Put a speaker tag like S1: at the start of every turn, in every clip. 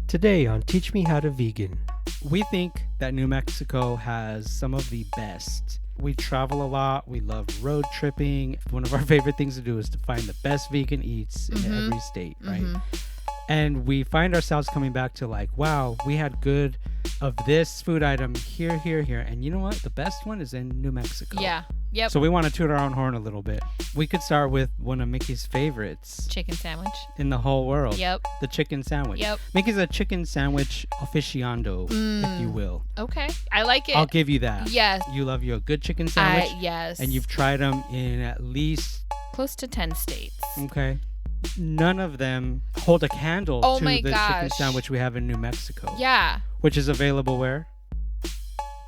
S1: Today on Teach Me How to Vegan.
S2: We think that New Mexico has some of the best. We travel a lot. We love road tripping. One of our favorite things to do is to find the best vegan eats in every state, right? And we find ourselves coming back to like, wow, we had good of this food item here. And you know what? The best one is in New Mexico.
S3: Yeah. Yep.
S2: So we want to toot our own horn a little bit. We could start with one of Mickey's favorites.
S3: Chicken sandwich.
S2: In the whole world.
S3: Yep.
S2: The chicken sandwich.
S3: Yep.
S2: Mickey's a chicken sandwich aficionado, if you will.
S3: Okay. I like it.
S2: I'll give you that.
S3: Yes.
S2: You love your good chicken sandwich.
S3: Yes.
S2: And you've tried them in at least...
S3: close to 10 states.
S2: Okay. None of them hold a candle to the chicken sandwich we have in New Mexico.
S3: Yeah.
S2: Which is available where?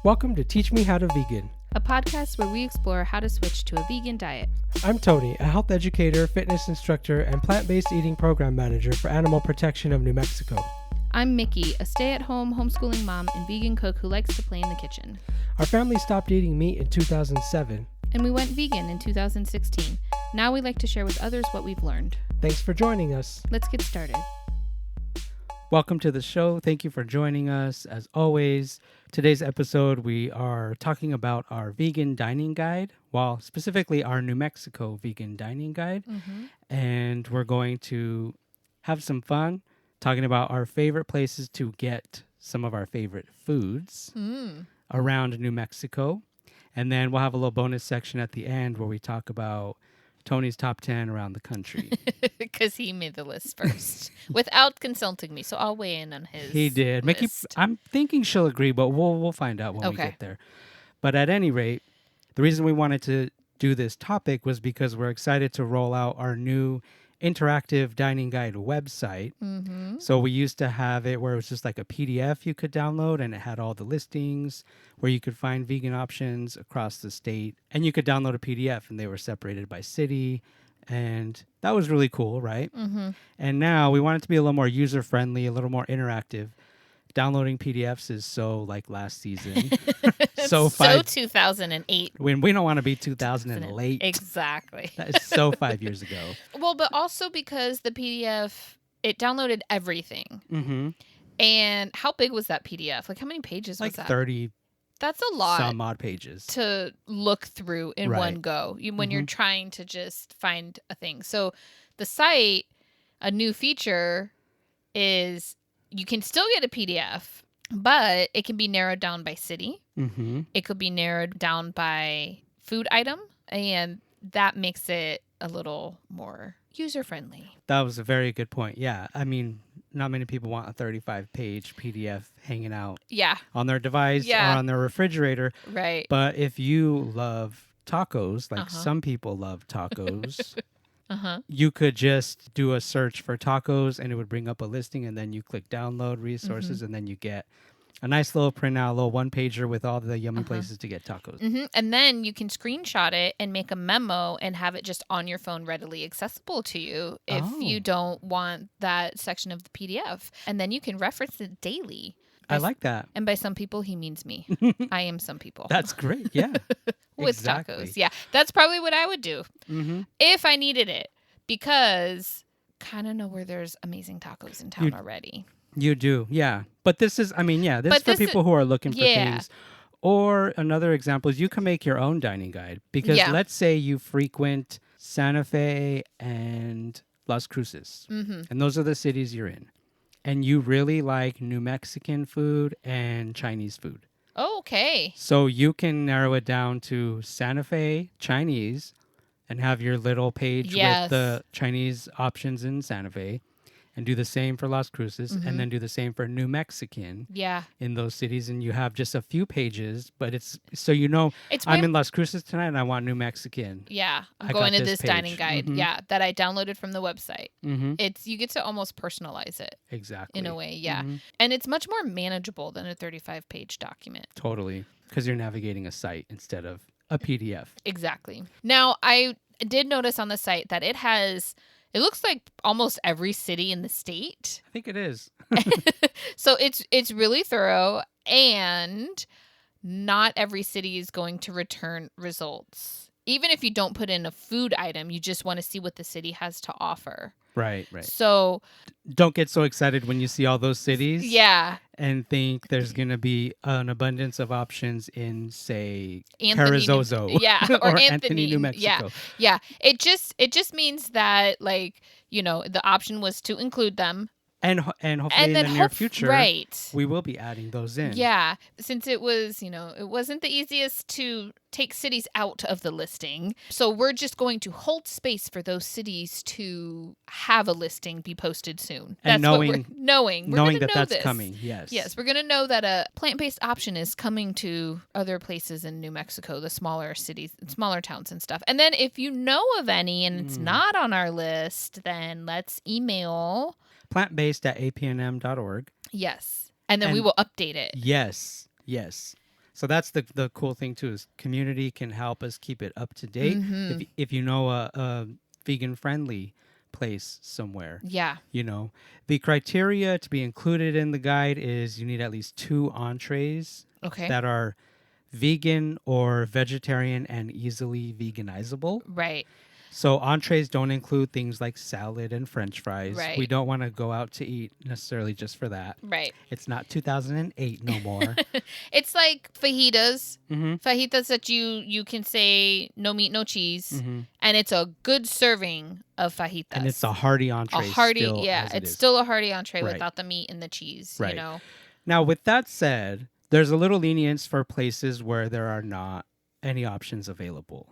S1: Welcome to Teach Me How to Vegan.
S3: A podcast where we explore how to switch to a vegan diet.
S1: I'm Tony, a health educator, fitness instructor, and plant-based eating program manager for Animal Protection of New Mexico.
S3: I'm Mickey, a stay-at-home homeschooling mom and vegan cook who likes to play in the kitchen.
S1: Our family stopped eating meat in 2007.
S3: And we went vegan in 2016. Now we like to share with others what we've learned.
S1: Thanks for joining us.
S3: Let's get started.
S2: Welcome to the show. Thank you for joining us. As always, today's episode, we are talking about our vegan dining guide, well, specifically our New Mexico vegan dining guide. And we're going to have some fun talking about our favorite places to get some of our favorite foods around New Mexico. And then we'll have a little bonus section at the end where we talk about Tony's top 10 around the country.
S3: Because he made the list first without consulting me. So I'll weigh in on his
S2: He did.
S3: list.
S2: Mickey, I'm thinking she'll agree, but we'll find out when we get there. But at any rate, the reason we wanted to do this topic was because we're excited to roll out our new interactive dining guide website. So we used to have it where it was just like a PDF you could download and it had all the listings where you could find vegan options across the state, and you could download a PDF and they were separated by city, and that was really cool, right? And now we want it to be a little more user friendly, a little more interactive. Downloading PDFs is so like last season. so
S3: 2008.
S2: When we don't want to be 2000 and late.
S3: Exactly.
S2: That is so 5 years ago.
S3: Well, but also because the PDF, it downloaded everything. And how big was that PDF? Like how many pages was that?
S2: Like 30
S3: That's a lot.
S2: Some odd pages.
S3: To look through in one go when you're trying to just find a thing. So the site, a new feature is you can still get a PDF, but it can be narrowed down by city. It could be narrowed down by food item, and that makes it a little more user-friendly.
S2: That was a very good point. Yeah. I mean, not many people want a 35-page PDF hanging out on their device or on their refrigerator.
S3: Right.
S2: But if you love tacos, like some people love tacos, you could just do a search for tacos and it would bring up a listing, and then you click download resources and then you get a nice little printout, a little one-pager with all the yummy places to get tacos.
S3: And then you can screenshot it and make a memo and have it just on your phone readily accessible to you if you don't want that section of the PDF. And then you can reference it daily.
S2: I like that.
S3: And by some people, he means me. I am some people.
S2: That's great. Yeah.
S3: With tacos. Yeah. That's probably what I would do if I needed it, because kind of know where there's amazing tacos in town already.
S2: You do. Yeah. But this is, this is for people who are looking for things. Or another example is you can make your own dining guide, because let's say you frequent Santa Fe and Las Cruces, and those are the cities you're in. And you really like New Mexican food and Chinese food.
S3: Oh, okay.
S2: So you can narrow it down to Santa Fe Chinese and have your little page with the Chinese options in Santa Fe, and do the same for Las Cruces, and then do the same for New Mexican in those cities. And you have just a few pages, but it's so I'm in Las Cruces tonight and I want New Mexican.
S3: Yeah, I'm going to this dining guide. That I downloaded from the website. You get to almost personalize it.
S2: Exactly.
S3: In a way, and it's much more manageable than a 35-page document.
S2: Totally, because you're navigating a site instead of a PDF.
S3: Exactly. Now, I did notice on the site that it looks like almost every city in the state.
S2: I think it is.
S3: So it's really thorough, and not every city is going to return results even if you don't put in a food item, you just want to see what the city has to offer.
S2: Right.
S3: So
S2: don't get so excited when you see all those cities.
S3: Yeah.
S2: And think there's going to be an abundance of options in, say,
S3: Carrizozo.
S2: or Anthony, New Mexico.
S3: Yeah. It just means that, like, you know, the option was to include them.
S2: And hopefully in the near future,
S3: right,
S2: we will be adding those in.
S3: Yeah, since it was, you know, it wasn't the easiest to take cities out of the listing. So we're just going to hold space for those cities to have a listing be posted soon.
S2: And
S3: that's
S2: knowing,
S3: what knowing that
S2: that's
S3: this.
S2: coming. Yes,
S3: we're going to know that a plant-based option is coming to other places in New Mexico, the smaller cities, smaller towns and stuff. And then if you know of any and it's not on our list, then let's email
S2: plantbased@apnm.org.
S3: Yes. And then we will update it.
S2: Yes. So that's the cool thing too, is community can help us keep it up to date.
S3: Mm-hmm.
S2: If you know a vegan friendly place somewhere.
S3: Yeah.
S2: You know, the criteria to be included in the guide is you need at least 2 entrees that are vegan or vegetarian and easily veganizable.
S3: Right.
S2: So entrees don't include things like salad and French fries.
S3: Right.
S2: We don't want to go out to eat necessarily just for that.
S3: Right.
S2: It's not 2008 no more.
S3: It's like fajitas.
S2: Mm-hmm.
S3: Fajitas that you can say no meat, no cheese. And it's a good serving of fajitas.
S2: And it's a hearty entree.
S3: It's still a hearty entree without the meat and the cheese, you know.
S2: Now, with that said, there's a little lenience for places where there are not any options available.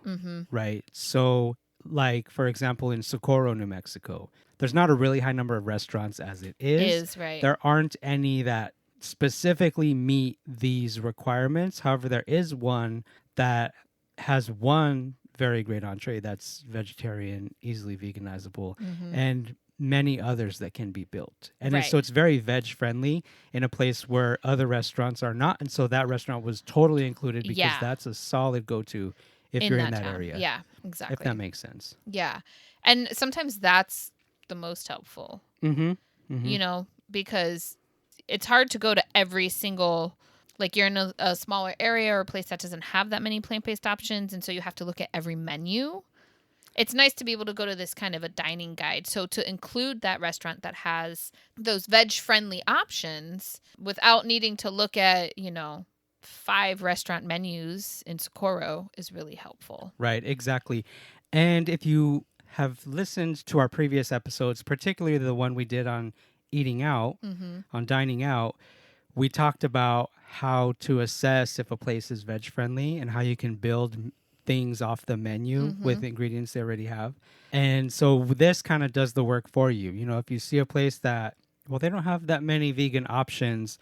S2: Right? So, like, for example, in Socorro, New Mexico, there's not a really high number of restaurants as it is.
S3: Right.
S2: There aren't any that specifically meet these requirements. However, there is one that has one very great entree that's vegetarian, easily veganizable, and many others that can be built. And so it's very veg friendly in a place where other restaurants are not. And so that restaurant was totally included because that's a solid go-to if you're in that area.
S3: Yeah, exactly.
S2: If that makes sense.
S3: Yeah. And sometimes that's the most helpful, you know, because it's hard to go to every single, like you're in a smaller area or a place that doesn't have that many plant-based options. And so you have to look at every menu. It's nice to be able to go to this kind of a dining guide. So to include that restaurant that has those veg-friendly options without needing to look at, you know, 5 restaurant menus in Socorro is really helpful.
S2: Right, exactly. And if you have listened to our previous episodes, particularly the one we did on eating out, on dining out, we talked about how to assess if a place is veg friendly and how you can build things off the menu with ingredients they already have. And so this kind of does the work for you. You know, if you see a place that, well, they don't have that many vegan options,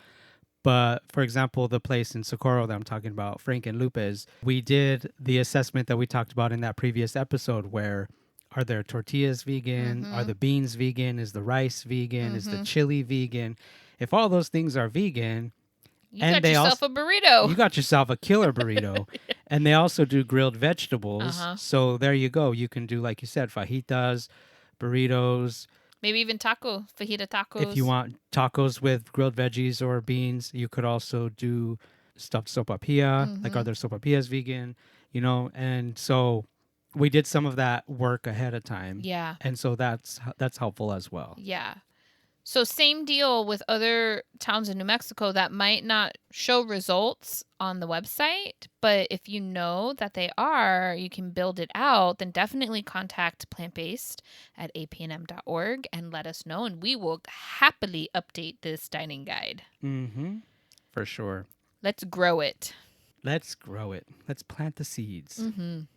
S2: but for example, the place in Socorro that I'm talking about, Frank and Lupe's, we did the assessment that we talked about in that previous episode where are there tortillas vegan? Are the beans vegan? Is the rice vegan? Is the chili vegan? If all those things are vegan,
S3: you got yourself a burrito.
S2: You got yourself a killer burrito. And they also do grilled vegetables. So there you go. You can do, like you said, fajitas, burritos.
S3: Maybe even fajita tacos.
S2: If you want tacos with grilled veggies or beans, you could also do stuffed sopapilla. Like, are there sopapillas vegan? You know, and so we did some of that work ahead of time.
S3: Yeah.
S2: And so that's helpful as well.
S3: Yeah. So same deal with other towns in New Mexico that might not show results on the website, but if you know that they are, you can build it out, then definitely contact plantbased@apnm.org and let us know, and we will happily update this dining guide.
S2: For sure.
S3: Let's grow it.
S2: Let's grow it. Let's plant the seeds. I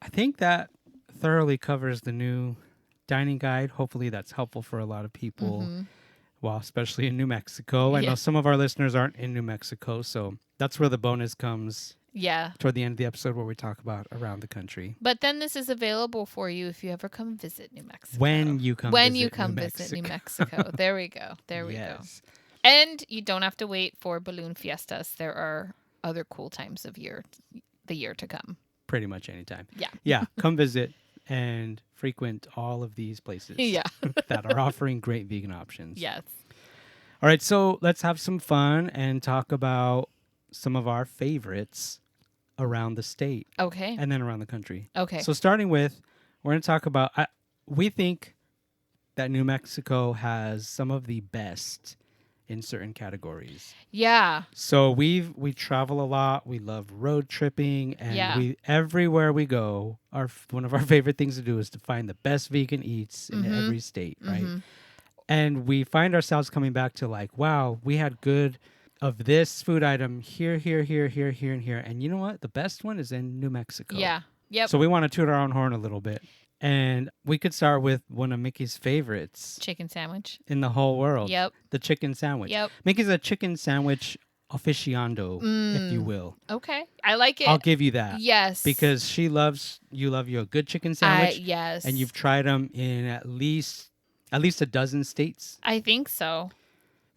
S2: think that thoroughly covers the new dining guide. Hopefully that's helpful for a lot of people, well, especially in New Mexico. I know some of our listeners aren't in New Mexico, so that's where the bonus comes. Yeah. Toward the end of the episode where we talk about around the country.
S3: But then this is available for you if you ever come visit New Mexico.
S2: When you come
S3: visit New Mexico. There we go. There we go. And you don't have to wait for balloon fiestas. There are other cool times of the year to come.
S2: Pretty much anytime.
S3: Yeah.
S2: Yeah. Come visit and frequent all of these places that are offering great vegan options.
S3: Yes.
S2: All right, so let's have some fun and talk about some of our favorites around the state.
S3: Okay.
S2: And then around the country.
S3: Okay.
S2: So starting with, we're going to talk about, we think that New Mexico has some of the best in certain categories.
S3: Yeah.
S2: So we travel a lot. We love road tripping, and everywhere we go, one of our favorite things to do is to find the best vegan eats in every state, right? And we find ourselves coming back to like, wow, we had good of this food item here, here, here, here, here, and here. And you know what? The best one is in New Mexico.
S3: Yeah. Yep.
S2: So we want to toot our own horn a little bit. And we could start with one of Mickey's favorites.
S3: Chicken sandwich.
S2: In the whole world.
S3: Yep.
S2: The chicken sandwich.
S3: Yep.
S2: Mickey's a chicken sandwich aficionado, if you will.
S3: Okay. I like it.
S2: I'll give you that.
S3: Yes.
S2: Because you love you a good chicken sandwich.
S3: Yes.
S2: And you've tried them in at least a dozen states.
S3: I think so.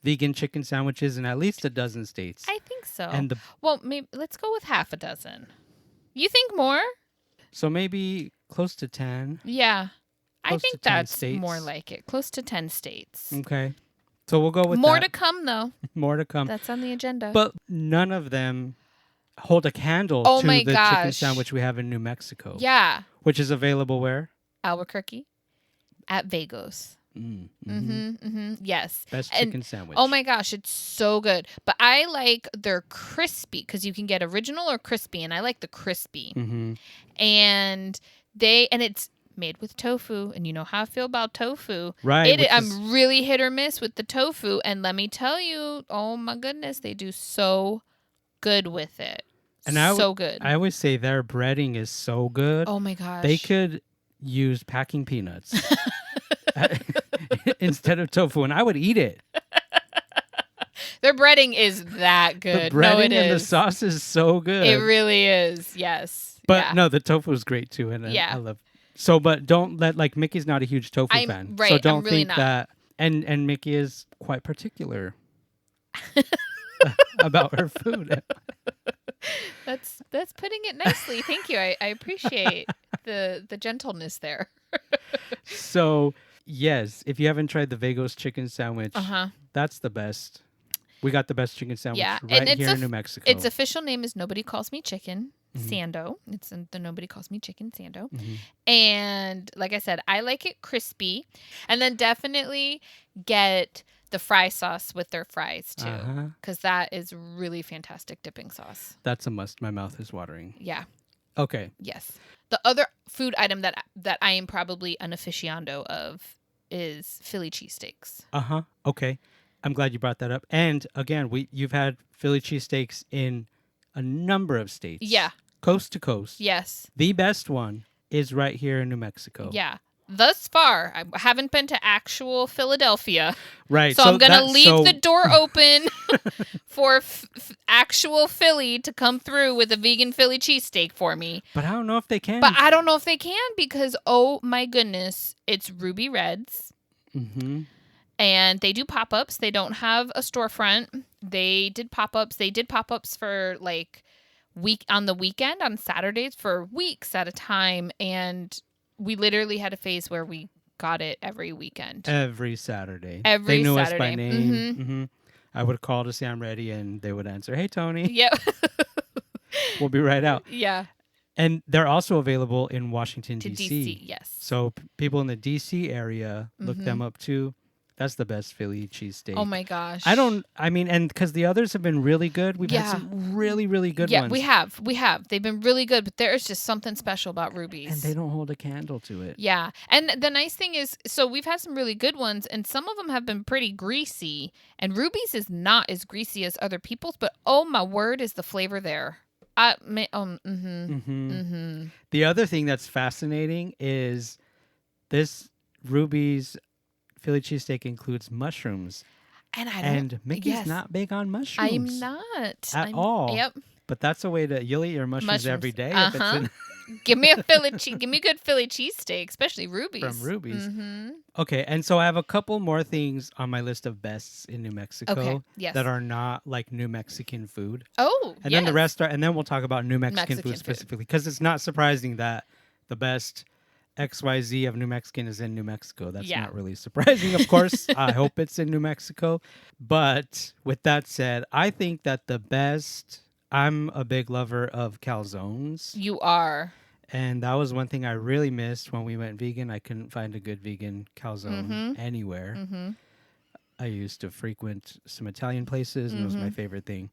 S2: Vegan chicken sandwiches in at least a dozen states.
S3: I think so.
S2: And
S3: well, maybe let's go with half a dozen. You think more?
S2: So maybe close to 10.
S3: Yeah. I think that's
S2: states.
S3: more like it. Close to 10 states.
S2: Okay. So we'll go with
S3: more
S2: that.
S3: to come, though.
S2: More to come.
S3: That's on the agenda.
S2: But none of them hold a candle to the chicken sandwich we have in New Mexico.
S3: Yeah.
S2: Which is available where?
S3: Albuquerque at Vagos. Yes.
S2: Best chicken sandwich.
S3: Oh my gosh, it's so good. But I like their crispy because you can get original or crispy, and I like the crispy. And it's made with tofu, and you know how I feel about tofu.
S2: Right.
S3: I'm really hit or miss with the tofu, and let me tell you, oh my goodness, they do so good with it. And good.
S2: I always say their breading is so good.
S3: Oh my gosh.
S2: They could use packing peanuts instead of tofu, and I would eat it.
S3: Their breading is that good.
S2: The breading and the sauce is so good.
S3: It really is. Yes.
S2: But no, the tofu is great too, and I love. So, but don't let Mickey's not a huge tofu fan.
S3: Right.
S2: So don't
S3: really
S2: think
S3: not.
S2: that. And Mickey is quite particular about her food.
S3: That's putting it nicely. Thank you. I appreciate the gentleness there.
S2: So yes, if you haven't tried the Vagos chicken sandwich, that's the best. We got the best chicken sandwich here in New Mexico.
S3: Its official name is Nobody Calls Me Chicken Sando. It's the Nobody Calls Me Chicken Sando. And like I said, I like it crispy. And then definitely get the fry sauce with their fries too, because that is really fantastic dipping sauce.
S2: That's a must. My mouth is watering.
S3: Yeah.
S2: Okay.
S3: Yes. The other food item that I am probably an aficionado of is Philly cheesesteaks.
S2: Okay. I'm glad you brought that up. And again, you've had Philly cheesesteaks in a number of states.
S3: Yeah.
S2: Coast to coast.
S3: Yes.
S2: The best one is right here in New Mexico.
S3: Yeah. Thus far, I haven't been to actual Philadelphia.
S2: Right.
S3: So I'm going to leave the door open for actual Philly to come through with a vegan Philly cheesesteak for me.
S2: But I don't know if they can.
S3: But I don't know if they can because, oh my goodness, it's Ruby Reds. And they do pop-ups. They don't have a storefront. They did pop-ups. They did pop-ups for like on the weekend, on Saturdays for weeks at a time. And we literally had a phase where we got it every weekend.
S2: Every Saturday.
S3: They
S2: knew us by name. I would call to say I'm ready, and they would answer, "Hey, Tony."
S3: Yep.
S2: We'll be right out.
S3: Yeah.
S2: And they're also available in Washington,
S3: to
S2: D.C.
S3: Yes.
S2: So people in the D.C. area, look them up too. That's the best Philly cheesesteak.
S3: Oh my gosh.
S2: And because the others have been really good. We've had some really, really good ones.
S3: Yeah, we have. They've been really good, but there is just something special about Ruby's.
S2: And they don't hold a candle to it.
S3: Yeah. And the nice thing is, so we've had some really good ones, and some of them have been pretty greasy. And Ruby's is not as greasy as other people's, but oh my word, is the flavor there. The
S2: other thing that's fascinating is this Ruby's Philly cheesesteak includes mushrooms. And Mickey's not big on mushrooms.
S3: I'm not.
S2: At all.
S3: Yep.
S2: But that's a way you'll eat your mushrooms every day. If it's
S3: give me a give me a good Philly cheesesteak, especially Ruby's.
S2: From Ruby's. Okay, and so I have a couple more things on my list of bests in New Mexico that are not like New Mexican food.
S3: Oh,
S2: and then the rest are, and then we'll talk about New Mexican food specifically, because it's not surprising that the best XYZ of New Mexican is in New Mexico. That's not really surprising, of course. I hope it's in New Mexico. But with that said, I think that the best I'm a big lover of calzones.
S3: You are.
S2: And that was one thing I really missed when we went vegan. I couldn't find a good vegan calzone anywhere.
S3: Mm-hmm.
S2: I used to frequent some Italian places, and it was my favorite thing.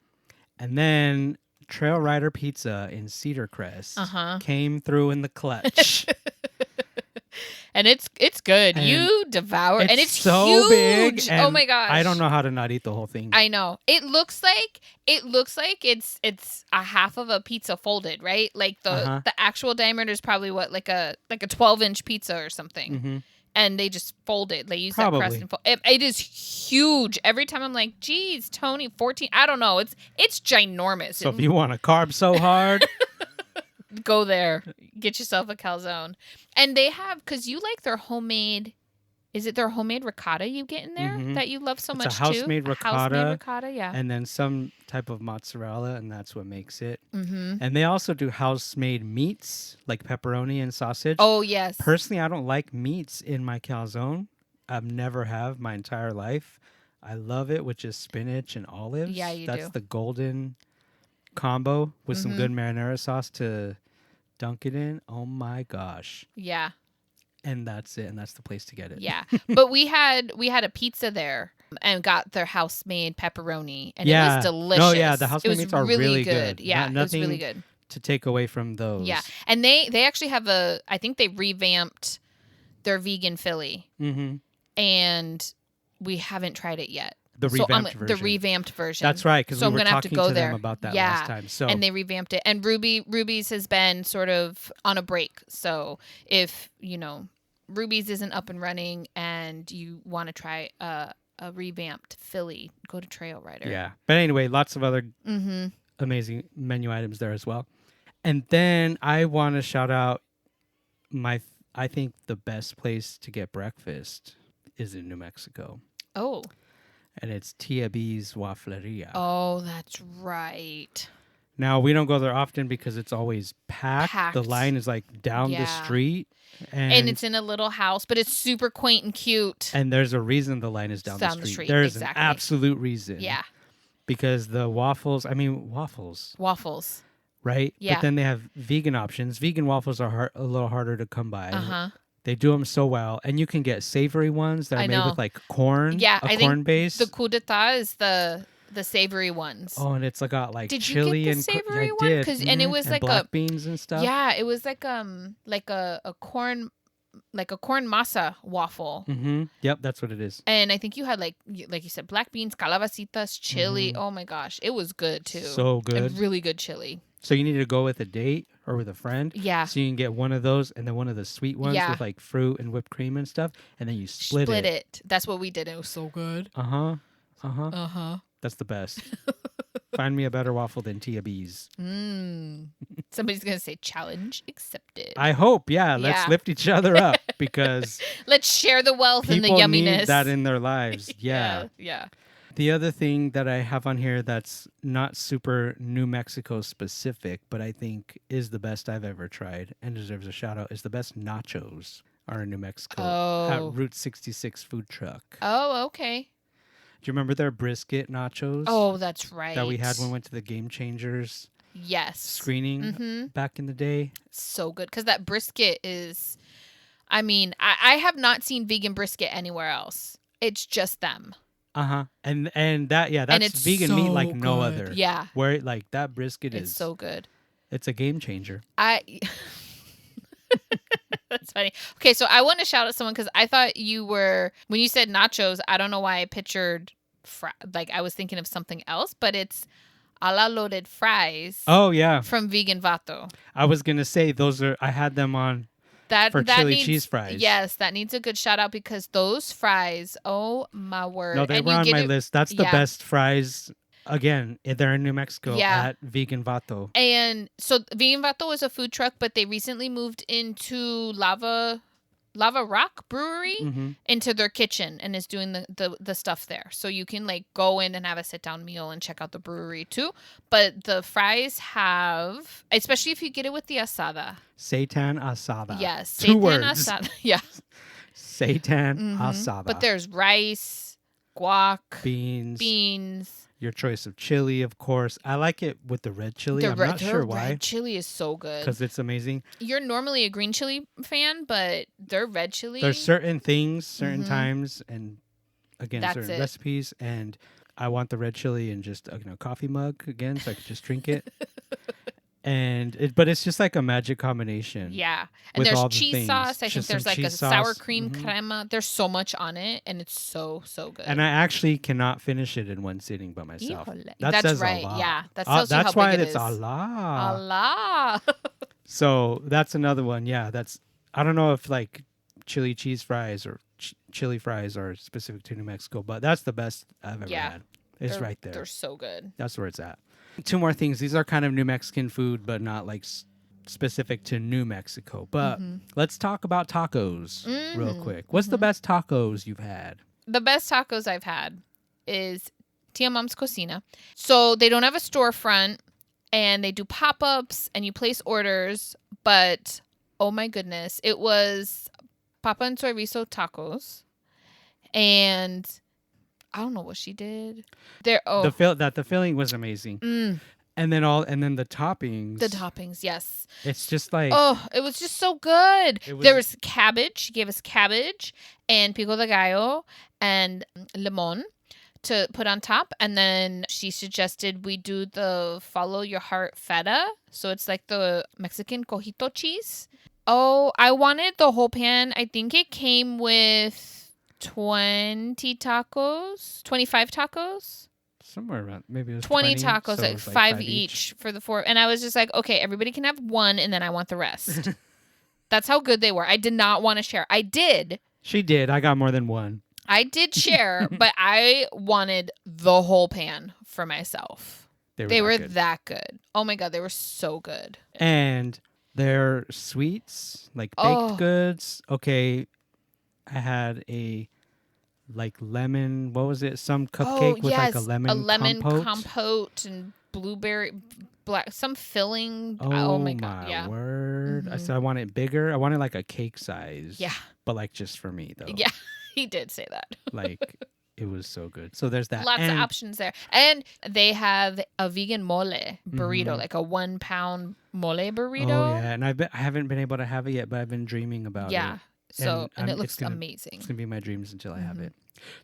S2: And then Trail Rider Pizza in Cedar Crest came through in the clutch.
S3: And it's good.
S2: And
S3: you devour, and it's
S2: so
S3: huge.
S2: big.
S3: Oh my gosh!
S2: I don't know how to not eat the whole thing.
S3: I know. It looks like it's a half of a pizza folded, right? Like the actual diameter is probably what, like a 12-inch pizza or something.
S2: Mm-hmm.
S3: And they just fold it. They use
S2: Probably.
S3: that crust and fold. It is huge. Every time I'm like, geez, Tony, 14. I don't know. It's ginormous.
S2: So if you want to carb so hard,
S3: go there. Get yourself a calzone. And they have, because you like their homemade, is it their homemade ricotta you get in there that you love so much
S2: a house-made
S3: too?
S2: ricotta,
S3: House-made ricotta, yeah.
S2: And then some type of mozzarella, and that's what makes it.
S3: Mm-hmm.
S2: And they also do house-made meats, like pepperoni and sausage.
S3: Oh, yes.
S2: Personally, I don't like meats in my calzone. I've never have my entire life. I love it with just spinach and olives.
S3: Yeah, you
S2: That's
S3: do.
S2: the golden combo with some good marinara sauce to dunk it in. Oh my gosh.
S3: Yeah.
S2: And that's it. And that's the place to get it.
S3: Yeah. But we had a pizza there and got their house made pepperoni, and it was delicious.
S2: No, yeah, the house made meats are really good.
S3: Yeah, it was really good.
S2: To take away from those.
S3: Yeah. And they actually have I think they revamped their vegan Philly.
S2: Mm-hmm.
S3: And we haven't tried it yet.
S2: The revamped version.
S3: The revamped version.
S2: That's right, because
S3: so
S2: we were
S3: I'm gonna have to
S2: talking
S3: go
S2: to
S3: there.
S2: them about that
S3: yeah.
S2: last time. So
S3: and they revamped it. And Ruby's has been sort of on a break. So if, Ruby's isn't up and running and you want to try a revamped Philly, go to Trail Rider.
S2: Yeah. But anyway, lots of other amazing menu items there as well. And then I want to shout out I think the best place to get breakfast is in New Mexico.
S3: Oh.
S2: And it's Tia B's Waffleria.
S3: Oh, that's right.
S2: Now, we don't go there often because it's always packed. The line is like down the street.
S3: And it's in a little house, but it's super quaint and cute.
S2: And there's a reason the line is down the street. There's an absolute reason.
S3: Yeah.
S2: Because the waffles.
S3: Waffles.
S2: Right?
S3: Yeah.
S2: But then they have vegan options. Vegan waffles are a little harder to come by. They do them so well. And you can get savory ones that are made with like corn.
S3: Yeah,
S2: I corn base.
S3: The coup d'etat is the savory ones.
S2: Oh, and it's got like
S3: did
S2: chili
S3: you get the savory one? And it was
S2: and
S3: like
S2: black beans and stuff.
S3: Yeah, it was like a corn masa waffle.
S2: Mm-hmm. Yep, that's what it is.
S3: And I think you had like you said, black beans, calabacitas, chili. Oh my gosh, it was good too.
S2: So good.
S3: And really good chili.
S2: So you need to go with a date or with a friend.
S3: Yeah.
S2: So you can get one of those and then one of the sweet ones with like fruit and whipped cream and stuff. And then you split it.
S3: That's what we did. It was so good.
S2: That's the best. Find me a better waffle than Tia B's.
S3: Somebody's going to say challenge accepted.
S2: I hope. Yeah. Let's lift each other up because
S3: let's share the wealth and the yumminess.
S2: People need that in their lives. Yeah.
S3: Yeah.
S2: The other thing that I have on here that's not super New Mexico specific, but I think is the best I've ever tried and deserves a shout out is the best nachos are in New Mexico at Route 66 food truck.
S3: Oh, okay.
S2: Do you remember their brisket nachos?
S3: Oh, that's right.
S2: That we had when we went to the Game Changers screening back in the day.
S3: So good. Because that brisket is, I have not seen vegan brisket anywhere else. It's just them.
S2: And that's vegan
S3: so
S2: meat like no
S3: good.
S2: other.
S3: Yeah.
S2: Where like that brisket is
S3: so good.
S2: It's a game changer.
S3: That's funny. Okay, so I want to shout out someone because I thought when you said nachos, I don't know why I pictured I was thinking of something else, but it's a la loaded fries.
S2: Oh yeah.
S3: From Vegan Vato.
S2: I was gonna say I had them on for chili cheese fries.
S3: Yes, that needs a good shout out because those fries, oh my word.
S2: No, they were on my list. That's the best fries. Again, they're in New Mexico at Vegan Vato. And
S3: so Vegan Vato is a food truck, but they recently moved into Lava Rock Brewery into their kitchen and is doing the stuff there. So you can go in and have a sit down meal and check out the brewery too. But the fries have, especially if you get it with the asada.
S2: Seitan asada.
S3: Yes.
S2: Two
S3: Seitan
S2: words.
S3: asada. Yeah.
S2: Seitan asada.
S3: But there's rice, guac,
S2: beans. your choice of chili, of course. I like it with the red chili. I'm not sure why.
S3: Red chili is so good.
S2: Because it's amazing.
S3: You're normally a green chili fan, but their red chili...
S2: There's certain things, certain times, and again, certain recipes. And I want the red chili in just a coffee mug again, so I could just drink it. But it's just like a magic combination.
S3: Yeah. And there's cheese sauce. I think there's like a sour cream crema. There's so much on it, and it's so, so good.
S2: And I actually cannot finish it in one sitting by myself.
S3: That's
S2: says
S3: right.
S2: a lot.
S3: Yeah. That tells you
S2: that's
S3: how
S2: why
S3: big it
S2: it's
S3: is.
S2: a lot.
S3: A lot.
S2: So that's another one. Yeah. I don't know if like chili cheese fries or chili fries are specific to New Mexico, but that's the best I've ever had. It's right there.
S3: They're so good.
S2: That's where it's at. 2 more things. These are kind of New Mexican food, but not like specific to New Mexico. But let's talk about tacos real quick. What's the best tacos you've had?
S3: The best tacos I've had is Tia Mom's Cocina. So they don't have a storefront, and they do pop-ups, and you place orders. But, oh my goodness, it was papa and chorizo tacos. And... I don't know what she did.
S2: The filling was amazing. And then the toppings.
S3: The toppings, yes.
S2: It's just like
S3: it was just so good. There was cabbage. She gave us cabbage and pico de gallo and limon to put on top. And then she suggested we do the follow your heart feta. So it's like the Mexican cojito cheese. Oh, I wanted the whole pan. I think it came with 25 tacos.
S2: Somewhere around, maybe it was
S3: 20
S2: 20
S3: tacos,
S2: so
S3: like
S2: it was
S3: 5 each for the 4. And I was just like, okay, everybody can have one, and then I want the rest. That's how good they were. I did not want to share. I did.
S2: She did. I got more than one.
S3: I did share, but I wanted the whole pan for myself. They were that good. Oh my God, they were so good.
S2: And their sweets, like baked goods. Okay, I had a like lemon, what was it? Some cupcake with like a lemon
S3: compote and blueberry some filling.
S2: Oh
S3: my God.
S2: My word. I said I want it bigger. I wanted like a cake size.
S3: Yeah.
S2: But like just for me though.
S3: Yeah. He did say that.
S2: Like it was so good. So there's that.
S3: Lots of options there. And they have a vegan mole burrito, like a 1 pound mole burrito.
S2: Oh yeah. And I haven't been able to have it yet, but I've been dreaming about it.
S3: Yeah. So, and it looks amazing.
S2: It's going to be my dreams until I have it.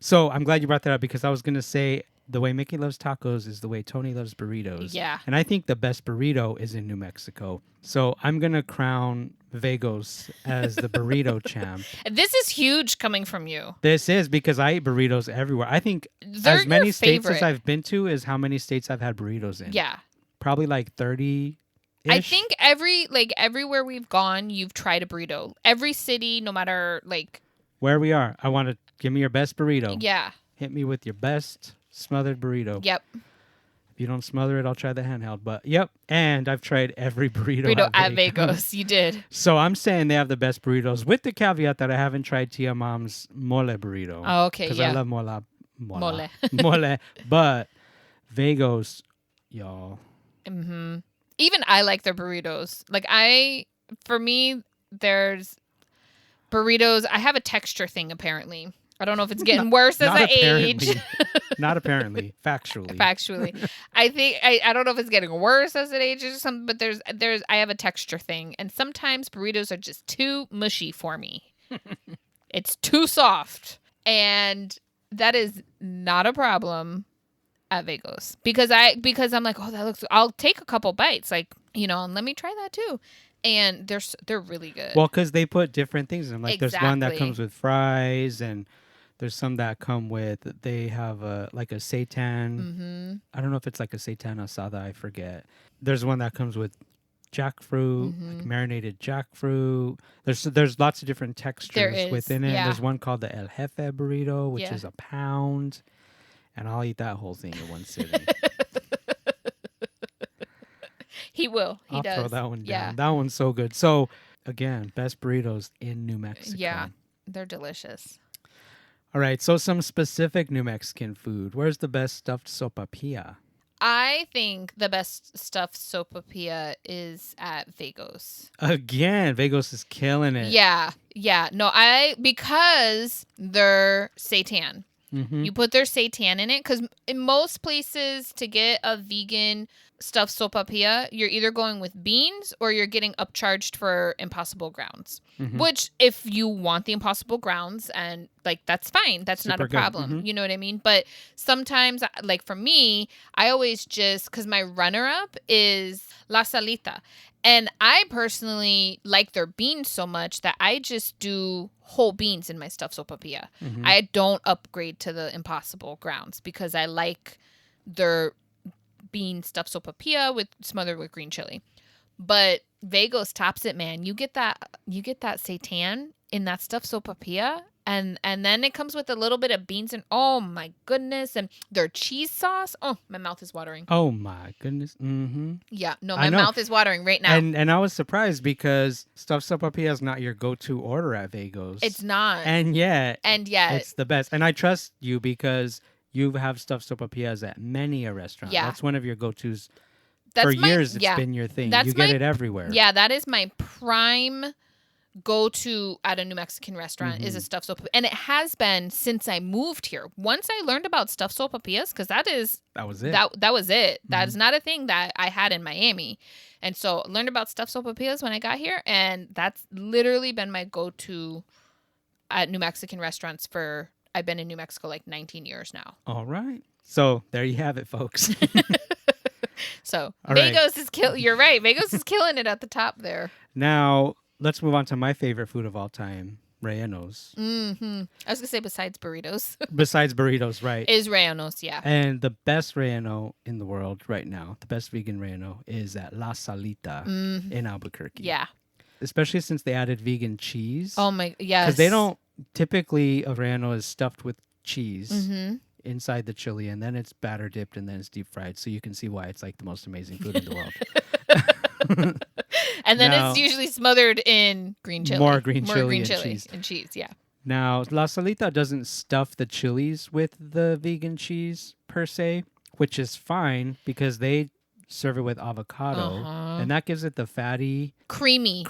S2: So I'm glad you brought that up, because I was going to say the way Mickey loves tacos is the way Tony loves burritos.
S3: Yeah.
S2: And I think the best burrito is in New Mexico. So I'm going to crown Vagos as the burrito champ.
S3: This is huge coming from you.
S2: This is because I eat burritos everywhere. I think as many states as I've been to is how many states I've had burritos in.
S3: Yeah.
S2: Probably like 30.
S3: I think everywhere we've gone, you've tried a burrito. Every city, no matter like
S2: where we are, I want to give me your best burrito.
S3: Yeah.
S2: Hit me with your best smothered burrito.
S3: Yep.
S2: If you don't smother it, I'll try the handheld. But yep. And I've tried every burrito
S3: at Vagos. You did.
S2: So I'm saying they have the best burritos, with the caveat that I haven't tried Tia Mom's mole burrito.
S3: Oh, okay.
S2: Because
S3: I
S2: love mole. Mole. But Vagos, y'all.
S3: Mm-hmm. Even I like their burritos. For me, there's burritos. I have a texture thing, apparently. I don't know if it's getting worse as I age.
S2: Not apparently. Factually.
S3: I think, I don't know if it's getting worse as it ages or something, but I have a texture thing. And sometimes burritos are just too mushy for me. It's too soft. And that is not a problem at Vagos, because I'm like, oh, that looks, I'll take a couple bites, like, and let me try that too. And they're really good.
S2: Well, because they put different things in them. Like there's one that comes with fries, and there's some that come with, they have a seitan.
S3: Mm-hmm.
S2: I don't know if it's like a seitan asada, I forget. There's one that comes with jackfruit, like marinated jackfruit. There's lots of different textures within it. Yeah. There's one called the El Jefe burrito, which is a pound. And I'll eat that whole thing in one sitting.
S3: He will. I'll
S2: throw that one down. Yeah. That one's so good. So, again, best burritos in New Mexico.
S3: Yeah, they're delicious.
S2: All right, so some specific New Mexican food. Where's the best stuffed sopapilla?
S3: I think the best stuffed sopapilla is at Vagos.
S2: Again, Vagos is killing it.
S3: Yeah. No, because they're seitan. You put their seitan in it, because in most places to get a vegan stuffed sopapilla, you're either going with beans or you're getting upcharged for Impossible grounds. Which, if you want the Impossible grounds, and like, that's fine, that's not a problem. You know what I mean? But sometimes, like for me, I always just, because my runner-up is La Salita. And I personally like their beans so much that I just do whole beans in my stuffed sopapilla. I don't upgrade to the Impossible grounds because I like their bean stuffed sopapilla smothered with green chili. But Vagos tops it, man. You get that seitan in that stuffed sopapilla, and then it comes with a little bit of beans, and oh my goodness, and their cheese sauce. Oh, my mouth is watering.
S2: Oh my goodness.
S3: Yeah, no, my mouth is watering right now.
S2: And I was surprised because stuffed sopapilla is not your go-to order at Vagos.
S3: It's not.
S2: And yet
S3: it's
S2: the best. And I trust you because you have stuffed sopapillas at many a restaurant.
S3: Yeah.
S2: That's one of your go-tos. For years, it's been your thing. You get it everywhere.
S3: Yeah, that is my prime go-to at a New Mexican restaurant is a stuffed sopapilla. And it has been since I moved here. Once I learned about stuffed sopapillas, because that was it. That was it. That is not a thing that I had in Miami. And so I learned about stuffed sopapillas when I got here, and that's literally been my go-to at New Mexican restaurants I've been in New Mexico like 19 years now.
S2: All right. So there you have it, folks.
S3: So Vagos is you're right. Vagos is killing it at the top there.
S2: Now let's move on to my favorite food of all time, rellenos.
S3: I was gonna say besides burritos.
S2: Besides burritos, right?
S3: Is rellenos, yeah.
S2: And the best relleno in the world right now, the best vegan relleno, is at La Salita in Albuquerque.
S3: Yeah.
S2: Especially since they added vegan cheese.
S3: Oh my, yes.
S2: Because they don't typically a relleno is stuffed with cheese. Inside the chili, and then it's batter dipped, and then it's deep fried. So you can see why it's like the most amazing food in the world.
S3: And then it's usually smothered in green chili.
S2: More green chili
S3: and cheese, yeah.
S2: Now, La Salita doesn't stuff the chilies with the vegan cheese per se, which is fine because they serve it with avocado, and that gives it the fatty, creamy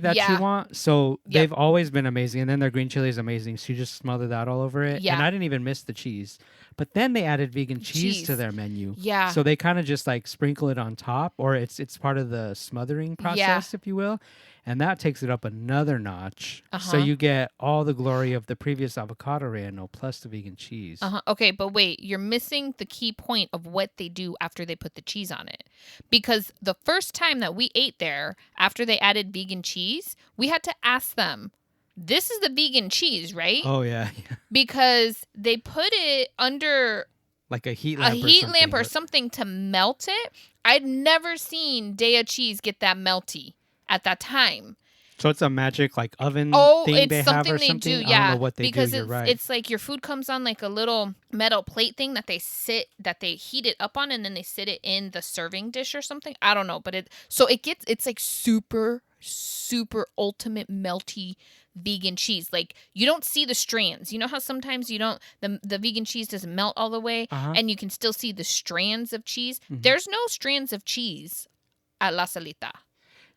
S2: that you want. So they've always been amazing, and then their green chili is amazing. So you just smother that all over it. And I didn't even miss the cheese. But then they added vegan cheese to their menu. Yeah. So they kind of just like sprinkle it on top, or it's part of the smothering process, if you will. And that takes it up another notch. So you get all the glory of the previous avocado relleno plus the vegan cheese.
S3: Okay, but wait, you're missing the key point of what they do after they put the cheese on it. Because the first time that we ate there, after they added vegan cheese, we had to ask them, this is the vegan cheese, right?
S2: Oh, yeah.
S3: Because they put it under
S2: like a heat lamp
S3: or something to melt it. I'd never seen Daya cheese get that melty at that time.
S2: So it's a magic like oven thing they have or something?
S3: Do, yeah.
S2: I don't know what they do, you're right.
S3: It's like your food comes on like a little metal plate thing that they heat it up on, and then they sit it in the serving dish or something. I don't know, but it's like super, super ultimate melty vegan cheese. Like you don't see the strands. You know how sometimes the vegan cheese doesn't melt all the way and you can still see the strands of cheese? There's no strands of cheese at La Salita.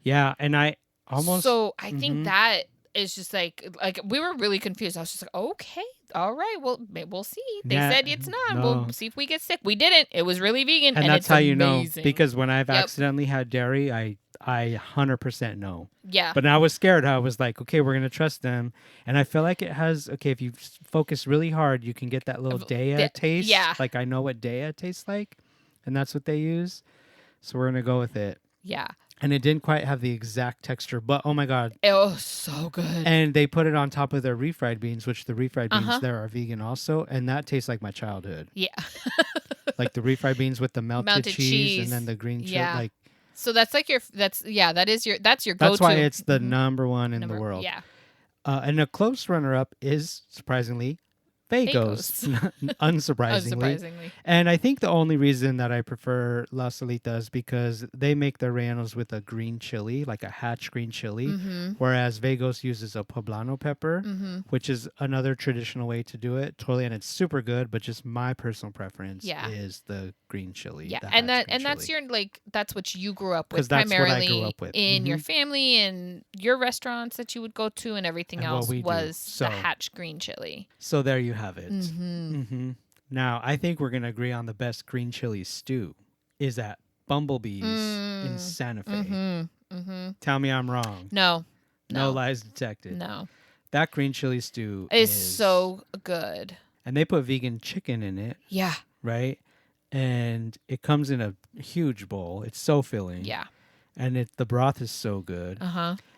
S2: Yeah, and I
S3: think that is just like we were really confused. I was just like, okay, all right, well, we'll see. They said it's not. No. We'll see if we get sick. We didn't. It was really vegan, and
S2: that's
S3: it's
S2: how
S3: amazing.
S2: You know. Because when I've accidentally had dairy, I 100% know.
S3: Yeah.
S2: But I was scared. I was like, okay, we're gonna trust them, and I feel like it has. Okay, if you focus really hard, you can get that little Daya taste. Yeah. Like I know what Daya tastes like, and that's what they use. So we're gonna go with it.
S3: Yeah.
S2: And it didn't quite have the exact texture, but oh my God.
S3: It was so good.
S2: And they put it on top of their refried beans, which the refried beans there are vegan also. And that tastes like my childhood.
S3: Yeah.
S2: Like the refried beans with the melted cheese and then the green chili.
S3: Yeah.
S2: Like,
S3: so that's like that's your go-to.
S2: That's why it's the number one in the world.
S3: Yeah.
S2: And a close runner-up is, surprisingly, Vagos. Unsurprisingly. And I think the only reason that I prefer La Salita is because they make their rellenos with a green chili, like a hatch green chili, whereas Vagos uses a poblano pepper, which is another traditional way to do it. Totally, and it's super good, but just my personal preference is the green chili.
S3: Yeah, that's what you grew up with primarily
S2: what I grew up with.
S3: In your family and your restaurants that you would go to, and everything else was the hatch green chili.
S2: So there you have it. Now, I think we're going to agree on the best green chili stew is at Bumblebee's in Santa Fe. Tell me I'm wrong.
S3: No.
S2: No lies detected.
S3: No.
S2: That green chili stew
S3: is so good.
S2: And they put vegan chicken in it.
S3: Yeah.
S2: Right? And it comes in a huge bowl. It's so filling.
S3: Yeah.
S2: And the broth is so good.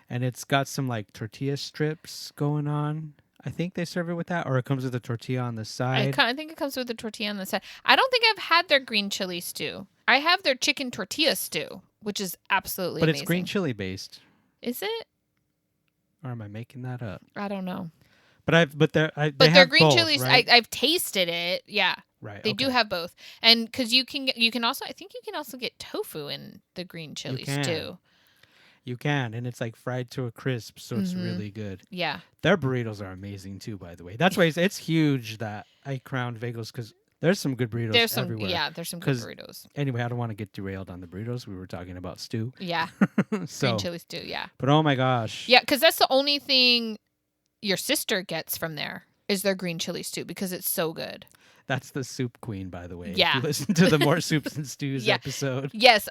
S2: And it's got some like tortilla strips going on. I think they serve it with that, or it comes with a tortilla on the side.
S3: I think it comes with a tortilla on the side. I don't think I've had their green chili stew. I have their chicken tortilla stew, which is absolutely amazing.
S2: But it's green chili based.
S3: Is it?
S2: Or am I making that up?
S3: I don't know.
S2: But their
S3: green
S2: both,
S3: chilies,
S2: right?
S3: I've tasted it. Yeah.
S2: Right.
S3: They do have both. And because you can also, I think you can also get tofu in the green chili stew.
S2: You can, and it's like fried to a crisp, so it's really good.
S3: Yeah.
S2: Their burritos are amazing too, by the way. That's why it's huge that I crowned Vagos, because there's some good burritos everywhere.
S3: Yeah, there's some good burritos.
S2: Anyway, I don't want to get derailed on the burritos. We were talking about stew.
S3: Yeah. Green chili stew, yeah.
S2: But oh my gosh.
S3: Yeah, because that's the only thing your sister gets from there is their green chili stew, because it's so good.
S2: That's the soup queen, by the way.
S3: Yeah.
S2: If you listen to the More Soups and Stews episode.
S3: Yes,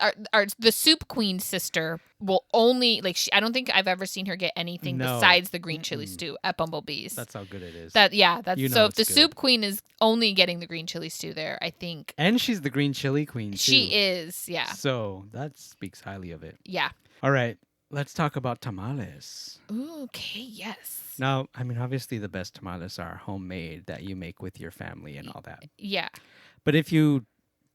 S3: the soup queen sister will only, I don't think I've ever seen her get anything besides the green chili stew at Bumblebee's.
S2: That's how good it is.
S3: So if the soup queen is only getting the green chili stew there, I think.
S2: And she's the green chili queen, too.
S3: She is, yeah.
S2: So that speaks highly of it.
S3: Yeah.
S2: All right. Let's talk about tamales.
S3: Ooh, okay, yes.
S2: Now, I mean, obviously the best tamales are homemade that you make with your family and all that.
S3: Yeah.
S2: But if you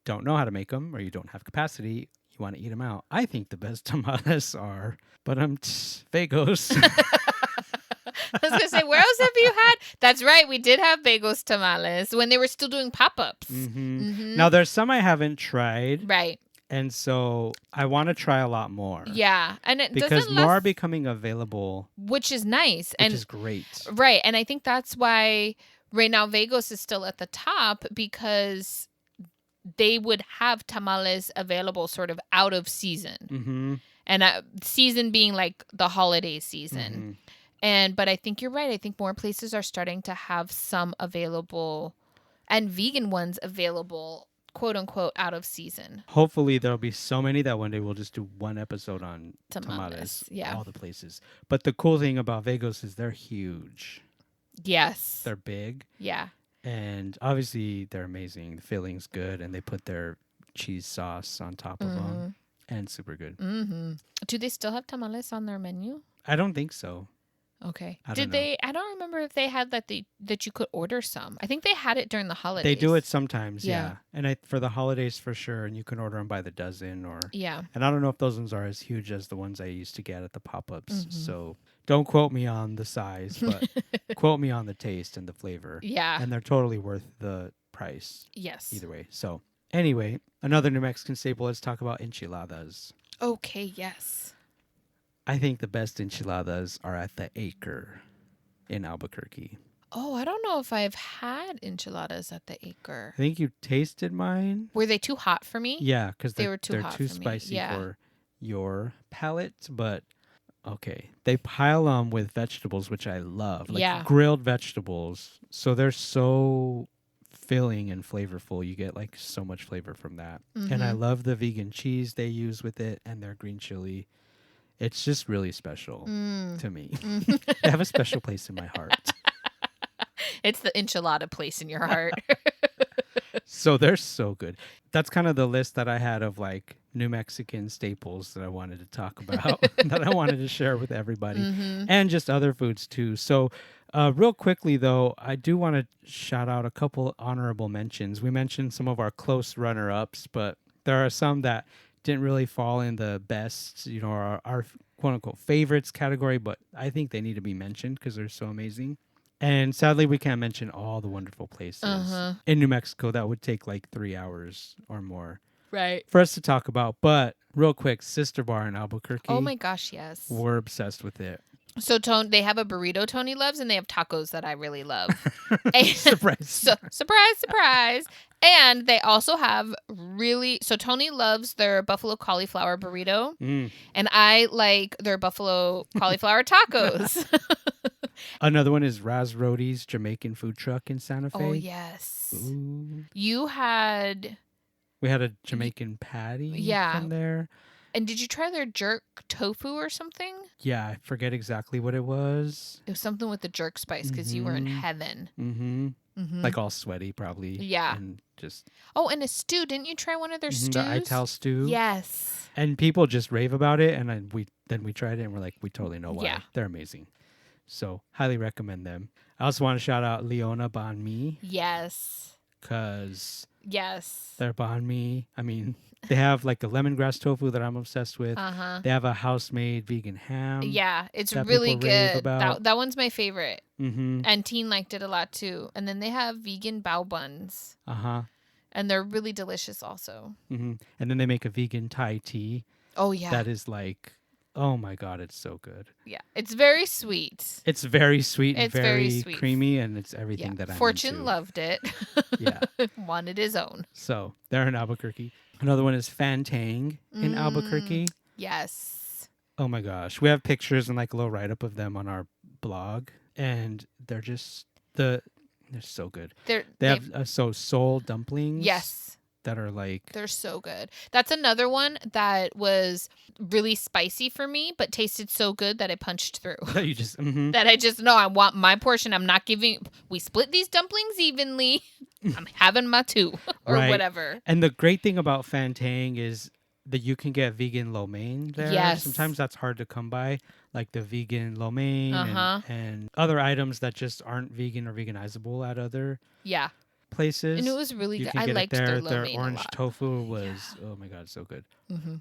S2: don't know how to make them or you don't have capacity, you want to eat them out, I think the best tamales are Vagos.
S3: I was going to say, where else have you had? That's right. We did have Vagos tamales when they were still doing pop-ups.
S2: Now, there's some I haven't tried.
S3: Right.
S2: And so I want to try a lot more.
S3: Yeah. And
S2: because more are becoming available.
S3: Which is nice.
S2: Which is great.
S3: Right. And I think that's why right now Vagos is still at the top, because they would have tamales available sort of out of season. And season being like the holiday season. But I think you're right. I think more places are starting to have some available and vegan ones available, quote unquote, out of season.
S2: Hopefully there'll be so many that one day we'll just do one episode on tamales.
S3: Yeah.
S2: All the places. But the cool thing about Vagos is they're huge.
S3: Yes.
S2: They're big.
S3: Yeah.
S2: And obviously they're amazing. The filling's good, and they put their cheese sauce on top of them. And super good.
S3: Do they still have tamales on their menu?
S2: I don't think so.
S3: Okay.
S2: I
S3: don't remember if they had that you could order some. I think they had it during the holidays.
S2: They do it sometimes, yeah. And for the holidays for sure, and you can order them by the dozen or.
S3: Yeah.
S2: And I don't know if those ones are as huge as the ones I used to get at the pop-ups. So don't quote me on the size, but quote me on the taste and the flavor.
S3: Yeah.
S2: And they're totally worth the price.
S3: Yes.
S2: Either way. So anyway, another New Mexican staple. Let's talk about enchiladas.
S3: Okay. Yes.
S2: I think the best enchiladas are at the Acre in Albuquerque.
S3: Oh, I don't know if I've had enchiladas at the Acre.
S2: I think you tasted mine.
S3: Were they too hot for me?
S2: Yeah, because
S3: they were too hot
S2: too
S3: for
S2: spicy
S3: me. Yeah.
S2: for your palate. But okay, they pile them with vegetables, which I love, like grilled vegetables. So they're so filling and flavorful. You get like so much flavor from that. And I love the vegan cheese they use with it and their green chili. It's just really special to me. They have a special place in my heart.
S3: It's the enchilada place in your heart.
S2: So they're so good. That's kind of the list that I had of like New Mexican staples that I wanted to talk about, that I wanted to share with everybody, and just other foods too. So real quickly, though, I do want to shout out a couple honorable mentions. We mentioned some of our close runner-ups, but there are some that didn't really fall in the best, our quote-unquote favorites category, but I think they need to be mentioned because they're so amazing. And sadly, we can't mention all the wonderful places in New Mexico. That would take like 3 hours or more for us to talk about. But real quick, Sister Bar in Albuquerque.
S3: Oh my gosh, yes.
S2: We're obsessed with it.
S3: So they have a burrito Tony loves, and they have tacos that I really love.
S2: Surprise.
S3: Surprise. And they also have so Tony loves their buffalo cauliflower burrito, and I like their buffalo cauliflower tacos.
S2: Another one is Raz Rody's Jamaican food truck in Santa Fe.
S3: Oh, yes.
S2: Ooh.
S3: You had...
S2: We had a Jamaican patty from there.
S3: And did you try their jerk tofu or something?
S2: Yeah, I forget exactly what it was.
S3: It was something with the jerk spice because you were in heaven.
S2: Mm-hmm. Mm-hmm. Like all sweaty, probably.
S3: Yeah.
S2: And just...
S3: Oh, and a stew. Didn't you try one of their stews?
S2: The Ital stew.
S3: Yes.
S2: And people just rave about it. And then we tried it and we're like, we totally know why.
S3: Yeah.
S2: They're amazing. So, highly recommend them. I also want to shout out Leona Banh Mi.
S3: Yes.
S2: Because...
S3: Yes.
S2: Their banh mi. I mean, they have like a lemongrass tofu that I'm obsessed with.
S3: Uh-huh.
S2: They have a house-made vegan ham.
S3: Yeah, it's really good. That one's my favorite.
S2: Mm-hmm.
S3: And Teen liked it a lot too. And then they have vegan bao buns. Uh-huh. And they're really delicious also.
S2: Mm-hmm. And then they make a vegan Thai tea.
S3: Oh, yeah.
S2: That is like, oh my God, it's so good.
S3: Yeah, it's very sweet.
S2: It's very sweet and very
S3: sweet.
S2: Creamy, and it's everything that I'm
S3: Fortune
S2: into.
S3: Loved it.
S2: Yeah.
S3: Wanted his own.
S2: So they're in Albuquerque. Another one is Fantang in Albuquerque.
S3: Yes.
S2: Oh my gosh. We have pictures and like a little write-up of them on our blog, and they're just they're so good. They have soul dumplings.
S3: Yes.
S2: That are like...
S3: They're so good. That's another one that was really spicy for me, but tasted so good that I punched through.
S2: That you just...
S3: That I just know I want my portion. I'm not giving... We split these dumplings evenly. I'm having my two or whatever.
S2: And the great thing about Fantang is that you can get vegan lo mein there.
S3: Yes.
S2: Sometimes that's hard to come by, like the vegan lo mein and other items that just aren't vegan or veganizable at other places.
S3: And it was really good. I liked
S2: their
S3: lo mein
S2: orange
S3: a lot.
S2: tofu was oh my God, so good.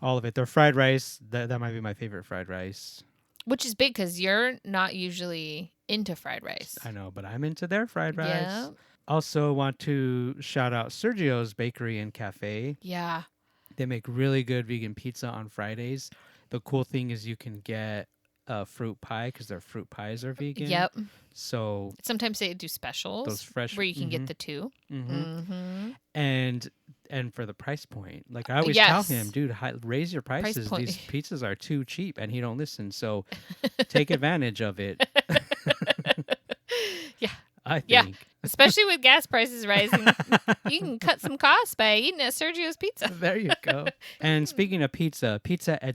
S2: All of it. Their fried rice, that might be my favorite fried rice.
S3: Which is big because you're not usually into fried rice.
S2: I know, but I'm into their fried rice.
S3: Yeah.
S2: Also want to shout out Sergio's Bakery and Cafe.
S3: Yeah.
S2: They make really good vegan pizza on Fridays. The cool thing is you can get a fruit pie because their fruit pies are vegan.
S3: Yep.
S2: So
S3: sometimes they do specials,
S2: those fresh
S3: where you can get the two.
S2: And for the price point, like I always tell him, dude, raise your prices. These pizzas are too cheap, and he don't listen. So take advantage of it.
S3: Yeah.
S2: I think.
S3: Especially with gas prices rising, you can cut some costs by eating at Sergio's Pizza.
S2: There you go. And speaking of pizza,